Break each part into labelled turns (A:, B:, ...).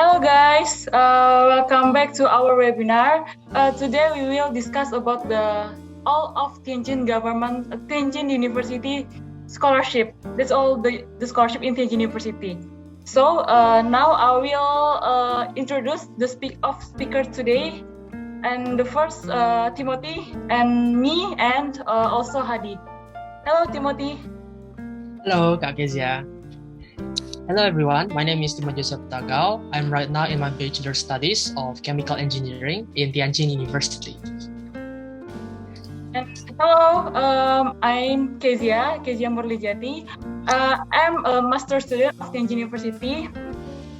A: Hello guys, welcome back to our webinar. Today we will discuss about the all of Tianjin University scholarship. That's all the scholarship in Tianjin University. So now I will introduce the speakers today, and the first Timothy and me and also Hadi. Hello Timothy.
B: Hello, Kak Kezia. Hello everyone, my name is Timothy Joseph Tagaw. I'm right now in my Bachelor Studies of Chemical Engineering in Tianjin University.
A: And hello, I'm Kezia Murlijati. I'm a master student of Tianjin University,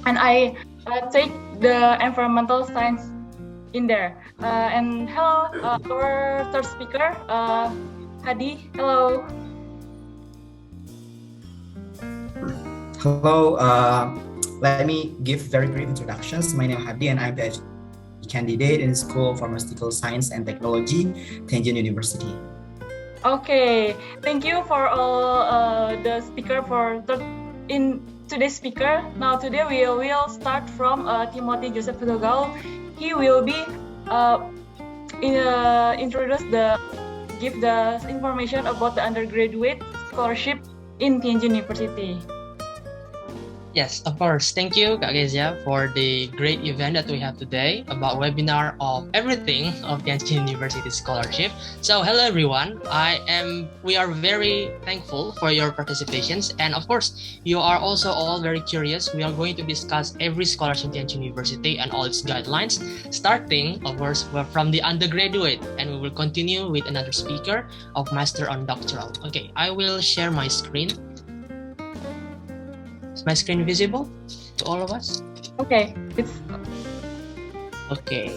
A: and I take the environmental science in there. And hello, our third speaker, Hadi. Hello.
C: Hello, let me give very brief introductions. My name is Hadi and I'm the candidate in School of Pharmaceutical Science and Technology, Tianjin University.
A: Okay, thank you for all the speaker in today's speaker. Now today we will start from Timothy Joseph Tagaw. He will be give the information about the undergraduate scholarship in Tianjin University.
B: Yes, of course. Thank you, Kak Kezia, for the great event that we have today about webinar of everything of Tianjin University Scholarship. So, hello everyone. We are very thankful for your participations, and of course, you are also all very curious. We are going to discuss every scholarship in Tianjin University and all its guidelines, starting, of course, from the undergraduate, and we will continue with another speaker of Master on Doctoral. Okay, I will share my screen. Is my screen visible to all of us?
A: Okay.
B: Okay.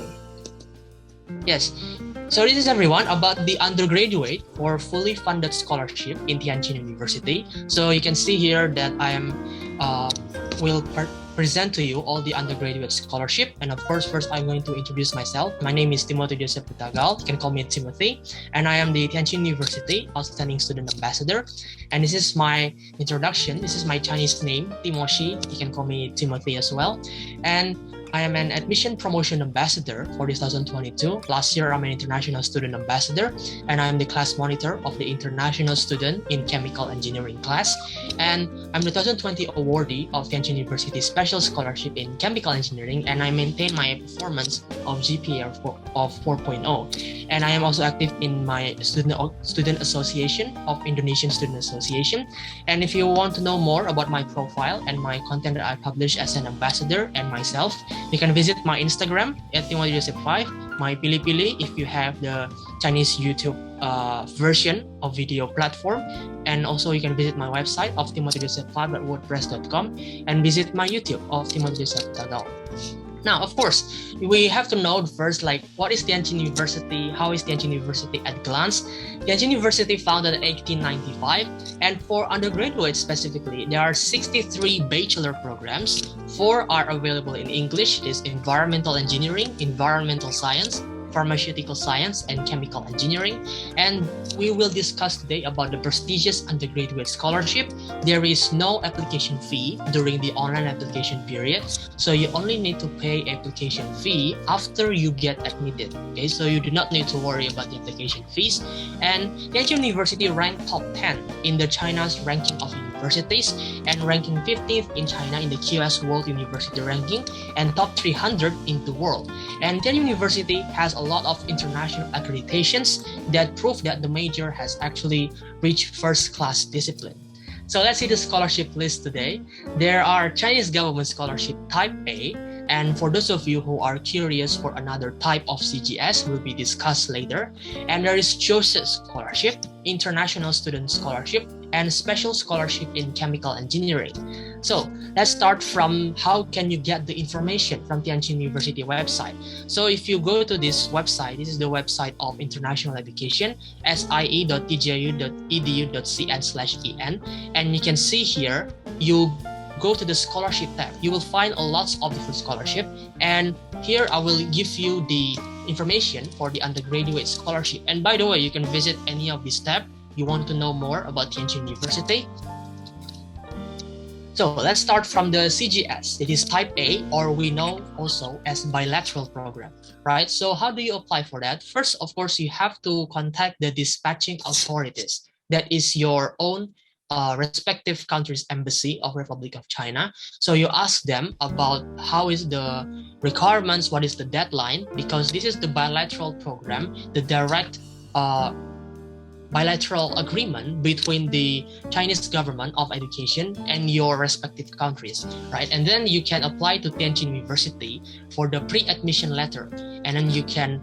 B: Yes. So this is everyone about the undergraduate or fully funded scholarship in Tianjin University. So you can see here that I will present to you all the undergraduate scholarship. And of course, first I'm going to introduce myself. My name is Timothy Joseph Tagaw. You can call me Timothy. And I am the Tianjin University Outstanding Student Ambassador. And this is my introduction. This is my Chinese name, Timoshi. You can call me Timothy as well. And I am an admission promotion ambassador for 2022. Last year, I'm an international student ambassador, and I'm the class monitor of the international student in chemical engineering class. And I'm the 2020 awardee of Tianjin University Special Scholarship in Chemical Engineering, and I maintain my performance of GPA of 4.0. And I am also active in my student association of Indonesian Student Association. And if you want to know more about my profile and my content that I publish as an ambassador and myself, you can visit my Instagram at timothyjoseph5, my Pilipili if you have the Chinese YouTube version of video platform, and also you can visit my website of timothyjoseph5.wordpress.com and visit my YouTube of Timothy Joseph Tagaw. Now, of course, we have to know first, like, what is Tianjin University? How is Tianjin University at glance? Tianjin University founded in 1895, and for undergraduates specifically, there are 63 bachelor programs. 4 are available in English: is environmental engineering, environmental science, pharmaceutical science, and chemical engineering. And we will discuss today about the prestigious undergraduate scholarship. There is no application fee during the online application period, so you only need to pay application fee after you get admitted. Okay, so you do not need to worry about the application fees. And Tianjin University ranked top 10 in the China's ranking of universities, and ranking 15th in China in the QS World University ranking, and top 300 in the world. And Tianjin University has a lot of international accreditations that prove that the major has actually reached first-class discipline. So let's see the scholarship list today. There are Chinese government scholarship type A, and for those of you who are curious for another type of CGS will be discussed later. And there is Joseph Scholarship, International Student Scholarship, and Special Scholarship in Chemical Engineering. So let's start from how can you get the information from Tianjin University website. So if you go to this website, this is the website of international education, sie.tju.edu.cn/en, and you can see here, you go to the scholarship tab. You will find a lot of different scholarship, and here I will give you the information for the undergraduate scholarship. And by the way, you can visit any of these tabs. You want to know more about Tianjin University. So let's start from the CGS. It is type A, or we know also as bilateral program, right? So how do you apply for that? First, of course, you have to contact the dispatching authorities. That is your own respective country's embassy of Republic of China. So you ask them about how is the requirements, what is the deadline, because this is the bilateral program, the direct bilateral agreement between the Chinese government of education and your respective countries, right? And then you can apply to Tianjin University for the pre-admission letter, and then you can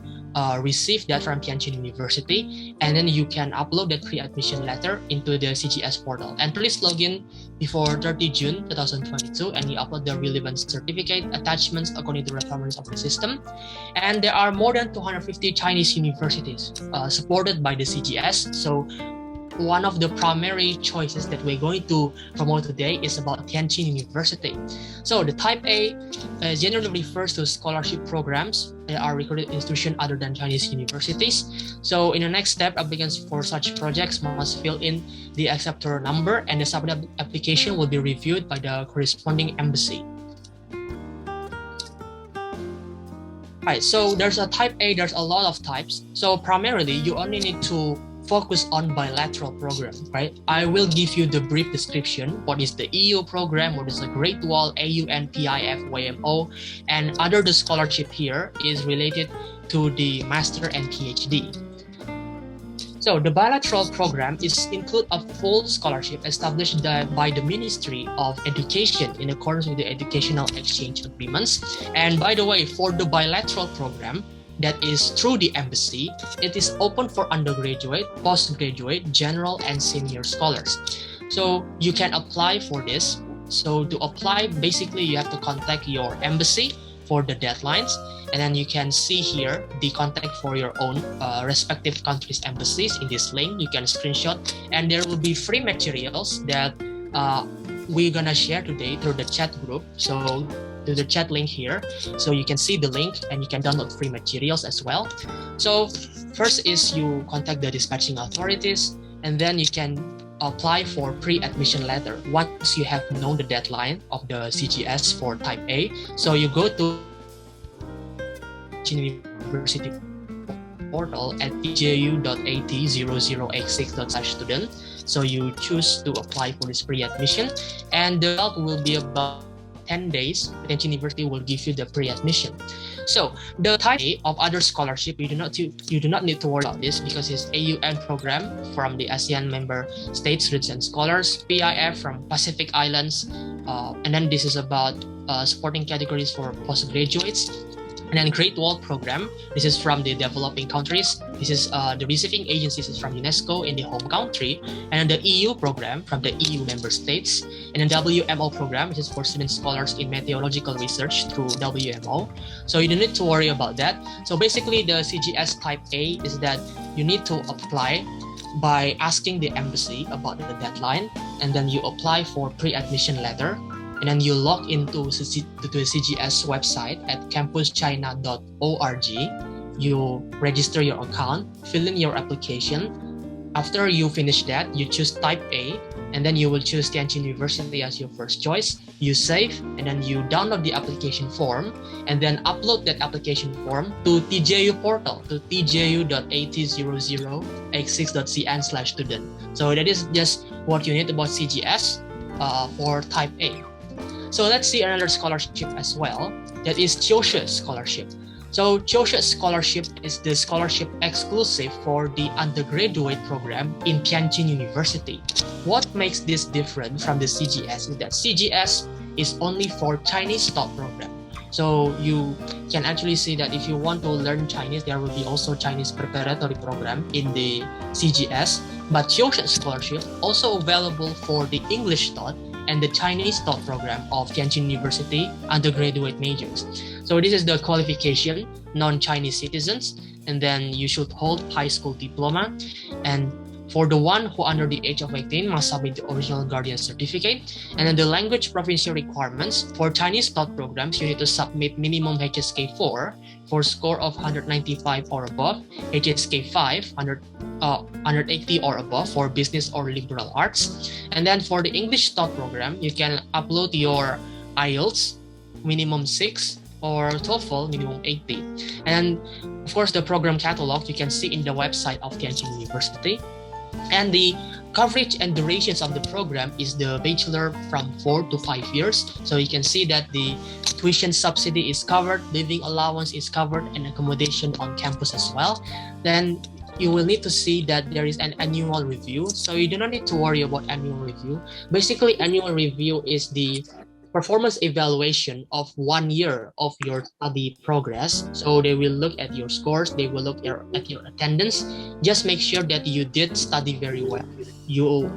B: receive that from Tianjin University, and then you can upload that pre-admission letter into the CGS portal. And please log in before 30 June 2022, and you upload the relevant certificate attachments according to requirements of the system. And there are more than 250 Chinese universities supported by the CGS. So one of the primary choices that we're going to promote today is about Tianjin University. So the type A generally refers to scholarship programs that are recorded institutions other than Chinese universities. So in the next step, applicants for such projects must fill in the acceptor number, and the submitted application will be reviewed by the corresponding embassy. Right, so there's a type A, there's a lot of types. So primarily, you only need to focus on bilateral program, right? I will give you the brief description. What is the EU program? What is the Great Wall, AUN, PIF, YMO, and other the scholarship here is related to the master and PhD. So the bilateral program include a full scholarship established by the Ministry of Education in accordance with the educational exchange agreements. And by the way, for the bilateral program, that is through the embassy, it is open for undergraduate, postgraduate, general, and senior scholars. So you can apply for this. So to apply, basically you have to contact your embassy for the deadlines, and then you can see here the contact for your own respective country's embassies in this link. You can screenshot, and there will be free materials that we're gonna share today through the chat group. So to the chat link here, so you can see the link and you can download free materials as well. So first is you contact the dispatching authorities, and then you can apply for pre-admission letter once you have known the deadline of the CGS for type A. So you go to University portal at tju.at0086.student. So you choose to apply for this pre-admission, and the result will be about 10 days. Tianjin University will give you the pre-admission. So the type A of other scholarship, you do not need to worry about this because it's AUN program from the ASEAN member states, resident scholars, PIF from Pacific Islands, and then this is about supporting categories for postgraduates. And then Great Wall program, this is from the developing countries. This is the receiving agencies is from UNESCO in the home country. And then the EU program from the EU member states. And then WMO program, this is for student scholars in meteorological research through WMO. So you don't need to worry about that. So basically the CGS type A is that you need to apply by asking the embassy about the deadline, and then you apply for pre-admission letter. And then you log into the CGS website at campuschina.org. You register your account, fill in your application. After you finish that, you choose type A, and then you will choose Tianjin University as your first choice. You save, and then you download the application form, and then upload that application form to TJU portal, to tju.at00x6.cn/student. So that is just what you need about CGS for type A. So let's see another scholarship as well, that is Chioshe Scholarship. So Chioshe Scholarship is the scholarship exclusive for the undergraduate program in Tianjin University. What makes this different from the CGS is that CGS is only for Chinese taught program. So you can actually see that if you want to learn Chinese, there will be also Chinese preparatory program in the CGS. But Chioshe Scholarship also available for the English taught and the Chinese taught program of Tianjin University undergraduate majors. So this is the qualification, non-Chinese citizens, and then you should hold high school diploma. And for the one who under the age of 18 must submit the original guardian certificate. And then the language proficiency requirements for Chinese taught programs, you need to submit minimum HSK 4 for score of 195 or above, HSK 5, 180 or above for business or liberal arts. And then for the English TOEFL program, you can upload your IELTS, minimum 6, or TOEFL, minimum 80. And of course, the program catalog you can see in the website of Tianjin University. And the coverage and durations of the program is the Bachelor from 4 to 5 years. So you can see that the tuition subsidy is covered, living allowance is covered, and accommodation on campus as well. Then you will need to see that there is an annual review. So you do not need to worry about annual review. Basically, annual review is the performance evaluation of 1 year of your study progress. So they will look at your scores, they will look at your attendance. Just make sure that you did study very well. You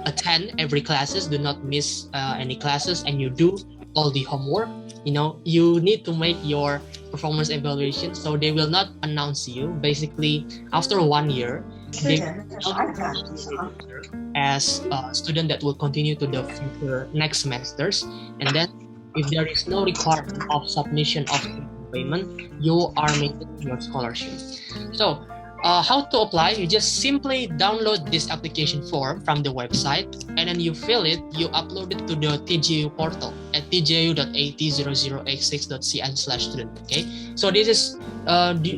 B: attend every classes, do not miss any classes, and you do all the homework. You need to make your performance evaluation, so they will not announce you. Basically, after 1 year, they will as a student that will continue to the future next semesters. And then if there is no requirement of submission of payment, you are making your scholarship. So how to apply? You just simply download this application form from the website, and then you fill it, you upload it to the TJU portal at tju.at0086.cn/student. Okay, so this is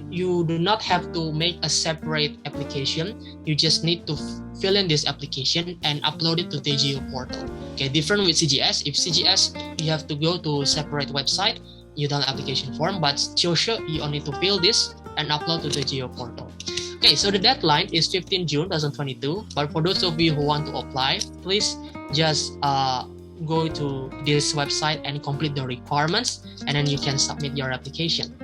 B: you do not have to make a separate application. You just need to fill in this application and upload it to TJU portal. Okay, different with CGS. If CGS, you have to go to separate website, you download application form, but TJU, you only need to fill this and upload to the TJU portal. Okay, so the deadline is 15 June 2022. But for those of you who want to apply, please just go to this website and complete the requirements, and then you can submit your application.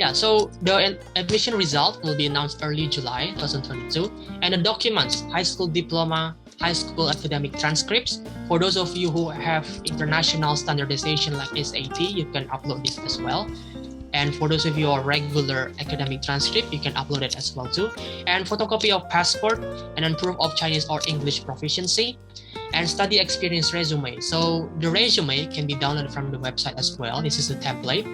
B: Yeah, so the admission result will be announced early July 2022, and the documents, high school diploma, high school academic transcripts. For those of you who have international standardization like SAT, you can upload this as well. And for those of you who are regular academic transcript, you can upload it as well too. And photocopy of passport, and then proof of Chinese or English proficiency, and study experience resume. So the resume can be downloaded from the website as well. This is a template.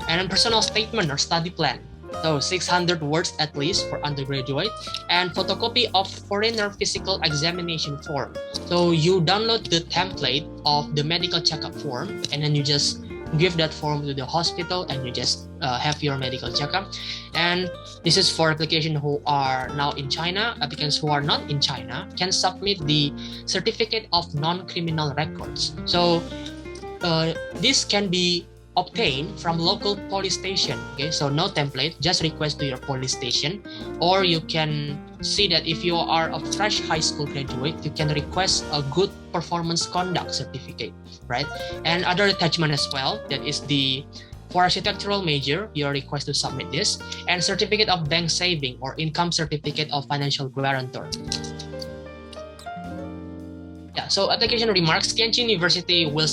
B: And then personal statement or study plan. So 600 words at least for undergraduate, and photocopy of foreigner physical examination form. So you download the template of the medical checkup form, and then you just give that form to the hospital, and you just have your medical checkup. And this is for applications who are now in China. Applicants who are not in China can submit the certificate of non-criminal records. So this can be obtained from local police station. Okay, so no template, just request to your police station. Or you can see that if you are a fresh high school graduate, you can request a good performance conduct certificate, right? And other attachment as well, that is the for architectural major, you are requested to submit this, and certificate of bank saving or income certificate of financial guarantor. Yeah, so application remarks, Chanchin University will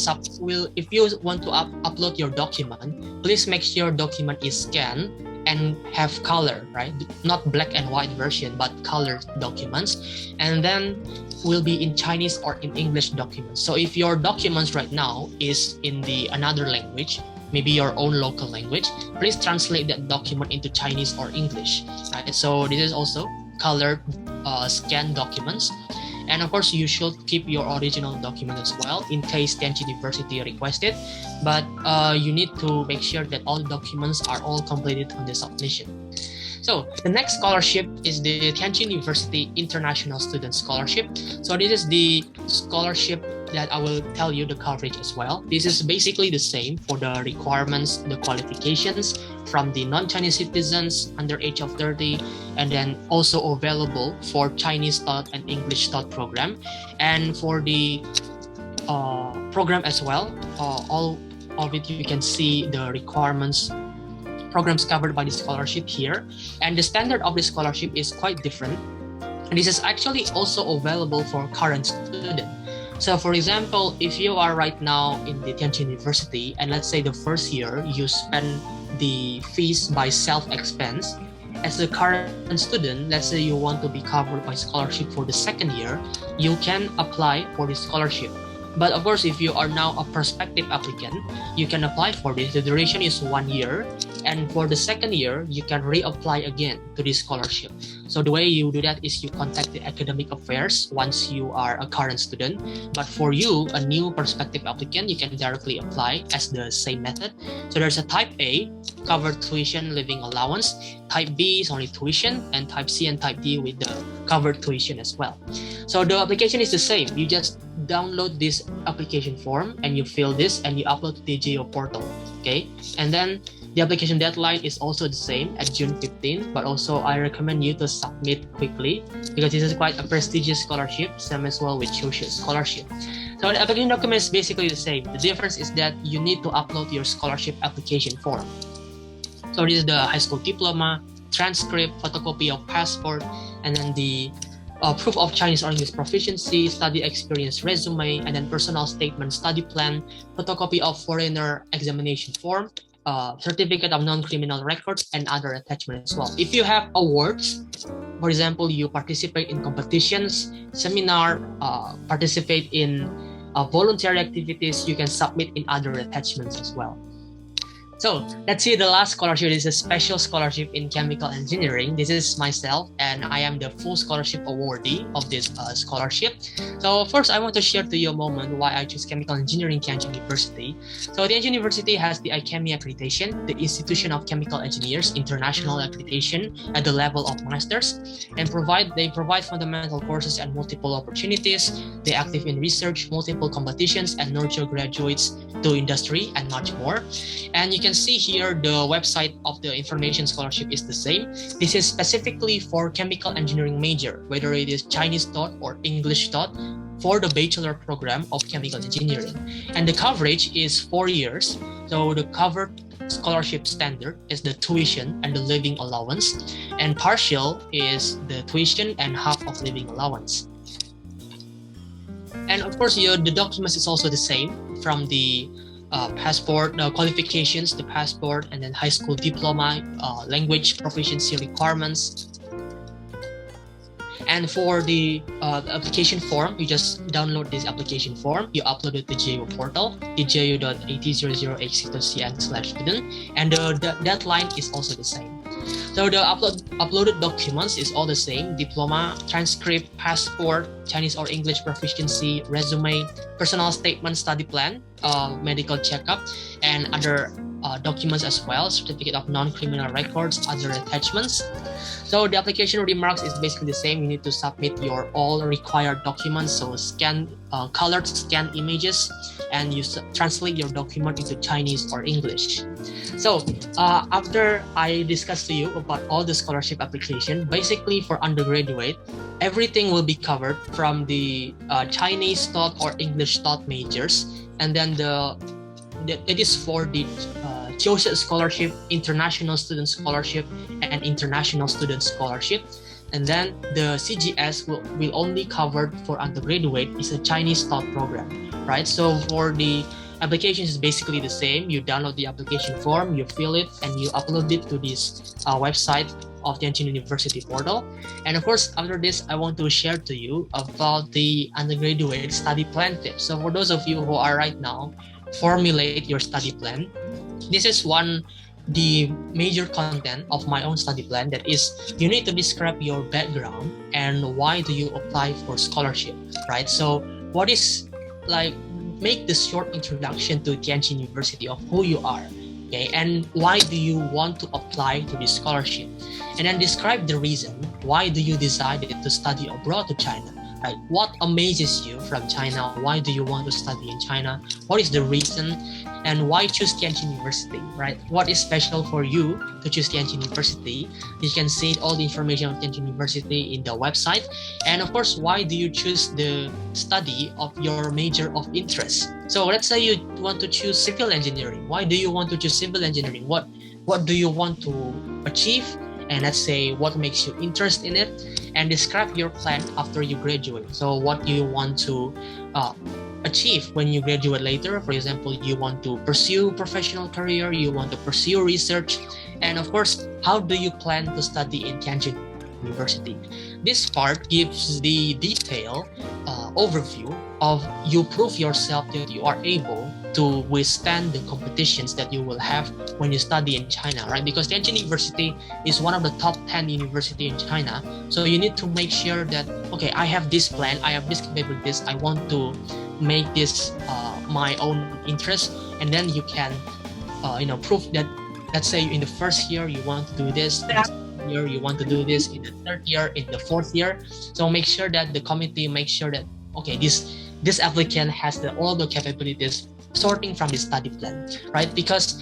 B: if you want to upload your document, please make sure your document is scanned and have color, right? Not black and white version, but colored documents. And then will be in Chinese or in English documents. So if your documents right now is in another language, maybe your own local language, please translate that document into Chinese or English, right? So this is also colored scanned documents. And of course, you should keep your original document as well in case Tianjin University requested. But you need to make sure that all documents are all completed on the submission. So the next scholarship is the Tianjin University International Student Scholarship. So this is the scholarship that I will tell you the coverage as well. This is basically the same for the requirements, the qualifications from the non-Chinese citizens under age of 30, and then also available for Chinese taught and English taught program. And for the program as well, all of it you can see the requirements, programs covered by the scholarship here. And the standard of the scholarship is quite different. And this is actually also available for current students. So for example, if you are right now in the Tianjin University, and let's say the first year you spend the fees by self-expense, as a current student, let's say you want to be covered by scholarship for the second year, you can apply for the scholarship. But of course, if you are now a prospective applicant, you can apply for this. The duration is 1 year. And for the second year, you can reapply again to this scholarship. So the way you do that is you contact the academic affairs once you are a current student. But for you, a new prospective applicant, you can directly apply as the same method. So there's a type A, covered tuition living allowance. Type B is only tuition, and type C and type D with the covered tuition as well. So the application is the same. You just download this application form and you fill this and you upload to the TJU portal. Okay, and then the application deadline is also the same at June 15, but also I recommend you to submit quickly because this is quite a prestigious scholarship, same as well with social scholarship. So the application document is basically the same. The difference is that you need to upload your scholarship application form. So this is the high school diploma, transcript, photocopy of passport, and then the proof of Chinese or English proficiency, study experience resume, and then personal statement, study plan, photocopy of foreigner examination form, certificate of non-criminal records, and other attachments as well. If you have awards, for example, you participate in competitions, seminar, participate in voluntary activities, you can submit in other attachments as well. So let's see the last scholarship. This is a special scholarship in chemical engineering. This is myself, and I am the full scholarship awardee of this scholarship. So first, I want to share to you a moment why I choose chemical engineering Tianjin University. So Tianjin University has the IChemE accreditation, the Institution of Chemical Engineers International accreditation at the level of masters, and they provide fundamental courses and multiple opportunities. They active in research, multiple competitions, and nurture graduates to industry and much more. And you can see here the website of the information scholarship is the same. This is specifically for chemical engineering major, whether it is Chinese taught or English taught, for the bachelor program of chemical engineering. And the coverage is 4 years. So the covered scholarship standard is the tuition and the living allowance, and partial is the tuition and half of living allowance. And of course, the documents is also the same, from the passport qualifications, the passport, and then high school diploma, language proficiency requirements. And for the application form, you just download this application form, you upload it to TJU portal, tju.at00h6.cn/student, and the deadline is also the same. So the uploaded documents is all the same: diploma, transcript, passport, Chinese or English proficiency, resume, personal statement, study plan, medical checkup, and other documents as well, certificate of non-criminal records, other attachments. So the application remarks is basically the same. You need to submit your all required documents, so colored scan images, and you translate your document into Chinese or English. So after I discussed to you about all the scholarship application, basically for undergraduate, everything will be covered from the Chinese taught or English taught majors, and then it is for the social scholarship, international student scholarship, and international student scholarship. And then the CGS will only cover for undergraduate is a Chinese taught program, right? So for the application is basically the same. You download the application form, you fill it, and you upload it to this website of Tianjin University portal. And of course, after this, I want to share to you about the undergraduate study plan tips. So for those of you who are right now formulate your study plan, this is the major content of my own study plan. That is, you need to describe your background and why do you apply for scholarship, right? So what is make the short introduction to Tianjin University of who you are, okay, and why do you want to apply to this scholarship, and then describe the reason why do you decided to study abroad to China, right? What amazes you from China? Why do you want to study in China? What is the reason? And why choose Tianjin University, right? What is special for you to choose Tianjin University? You can see all the information of Tianjin University in the website. And of course, why do you choose the study of your major of interest? So let's say you want to choose civil engineering. Why do you want to choose civil engineering? What do you want to achieve? And let's say what makes you interested in it, and describe your plan after you graduate. So what do you want to achieve when you graduate later? For example, you want to pursue professional career, you want to pursue research, and of course, how do you plan to study in Tianjin? Tianjin University. This part gives the detailed overview of you prove yourself that you are able to withstand the competitions that you will have when you study in China, right? Because Tianjin University is one of the top 10 university in China. So you need to make sure that, okay, I have this plan, I have this capabilities, I want to make this my own interest, and then you can prove that. Let's say in the first year you want to do this, in the second year you want to do this, in the third year, in the fourth year. So make sure that the committee makes sure that, okay, this applicant has all the capabilities sorting from the study plan, right? Because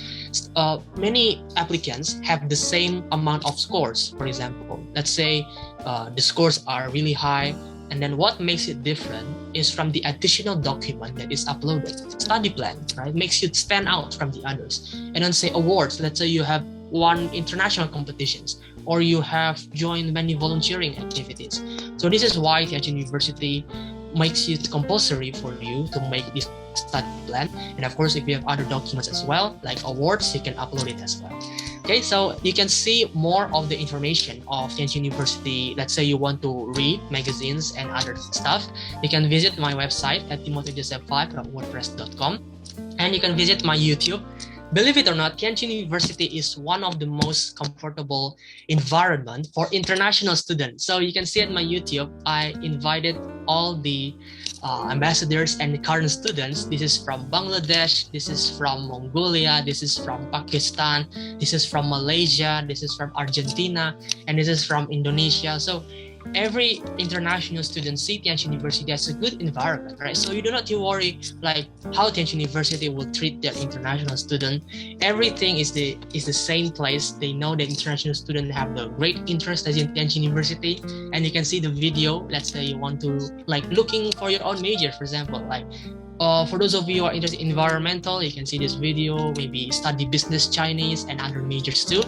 B: many applicants have the same amount of scores. For example, let's say the scores are really high, and then what makes it different is from the additional document that is uploaded. Study plan, right? Makes you stand out from the others. And then say awards. Let's say you have won international competitions, or you have joined many volunteering activities. So this is why Tianjin University makes it compulsory for you to make this study plan. And of course, if you have other documents as well, like awards, you can upload it as well. Okay, so you can see more of the information of Tianjin University. Let's say you want to read magazines and other stuff. You can visit my website at timothyjoseph5.wordpress.com, and you can visit my YouTube. Believe it or not, Tianjin University is one of the most comfortable environment for international students. So you can see at my YouTube, I invited all the ambassadors and current students. This is from Bangladesh, this is from Mongolia, this is from Pakistan, this is from Malaysia, this is from Argentina, and this is from Indonesia. So every international student see Tianjin University as a good environment, right? So you do not have to worry like how Tianjin University will treat their international student. Everything is the same place. They know that international students have the great interest as in Tianjin University, and you can see the video. Let's say you want to like looking for your own major, for example, like for those of you who are interested in environmental, you can see this video, maybe study business Chinese and other majors too.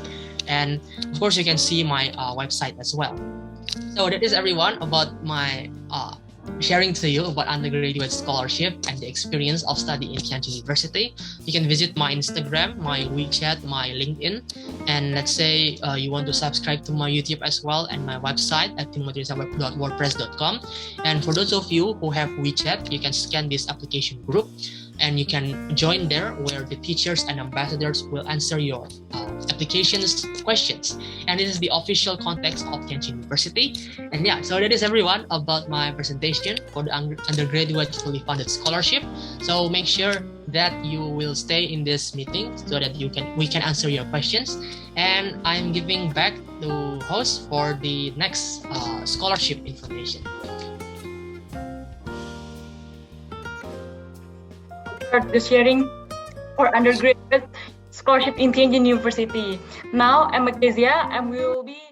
B: And of course, you can see my website as well. So that is everyone about my sharing to you about undergraduate scholarship and the experience of study in Tianjin University. You can visit my Instagram, my WeChat, my LinkedIn, and let's say you want to subscribe to my YouTube as well and my website at timothyjoseph.wordpress.com. And for those of you who have WeChat, you can scan this application group and you can join there where the teachers and ambassadors will answer your applications questions. And this is the official context of Tianjin University. And yeah, so that is everyone about my presentation for the undergraduate fully funded scholarship. So make sure that you will stay in this meeting so that we can answer your questions. And I'm giving back to host for the next scholarship information.
A: Start the sharing for undergraduate scholarship in Tianjin University. Now I'm Kezia and we will be